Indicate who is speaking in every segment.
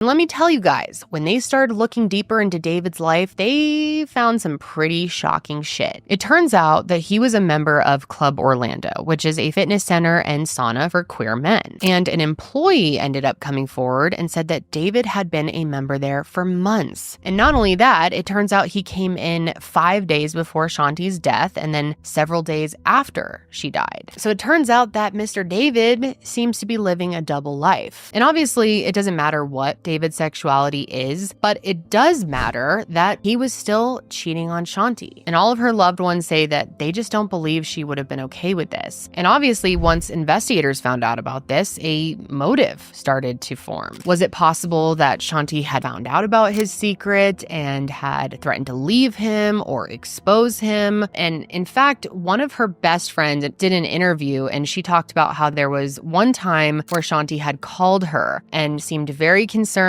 Speaker 1: And let me tell you guys, when they started looking deeper into David's life, they found some pretty shocking shit. It turns out that he was a member of Club Orlando, which is a fitness center and sauna for queer men. And an employee ended up coming forward and said that David had been a member there for months. And not only that, it turns out he came in 5 days before Shanti's death and then several days after she died. So it turns out that Mr. David seems to be living a double life. And obviously, it doesn't matter what David's sexuality is, but it does matter that he was still cheating on Shanti. And all of her loved ones say that they just don't believe she would have been okay with this. And obviously, once investigators found out about this, a motive started to form. Was it possible that Shanti had found out about his secret and had threatened to leave him or expose him? And in fact, one of her best friends did an interview and she talked about how there was one time where Shanti had called her and seemed very concerned,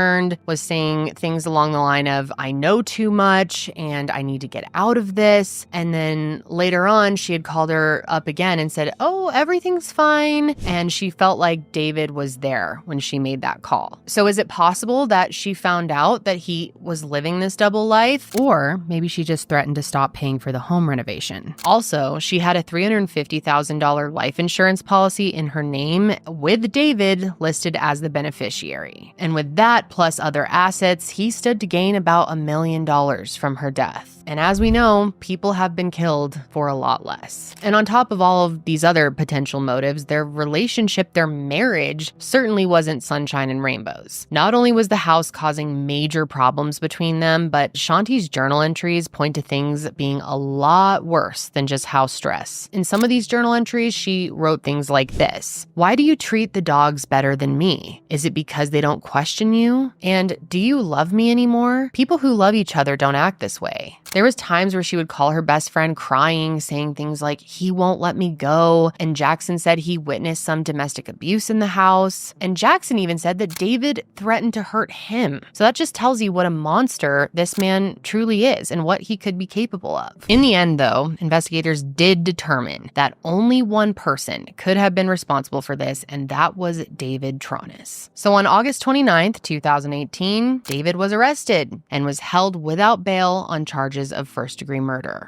Speaker 1: was saying things along the line of, I know too much and I need to get out of this. And then later on, she had called her up again and said, oh, everything's fine. And she felt like David was there when she made that call. So is it possible that she found out that he was living this double life? Or maybe she just threatened to stop paying for the home renovation. Also, she had a $350,000 life insurance policy in her name with David listed as the beneficiary. And with that, plus other assets, he stood to gain about $1 million from her death. And as we know, people have been killed for a lot less. And on top of all of these other potential motives, their relationship, their marriage, certainly wasn't sunshine and rainbows. Not only was the house causing major problems between them, but Shanti's journal entries point to things being a lot worse than just house stress. In some of these journal entries, she wrote things like this: why do you treat the dogs better than me? Is it because they don't question you? And do you love me anymore? People who love each other don't act this way. There was times where she would call her best friend crying, saying things like, he won't let me go. And Jackson said he witnessed some domestic abuse in the house. And Jackson even said that David threatened to hurt him. So that just tells you what a monster this man truly is and what he could be capable of. In the end, though, investigators did determine that only one person could have been responsible for this, and that was David Tronnes. So on August 29th, 2018, David was arrested and was held without bail on charges of first-degree murder.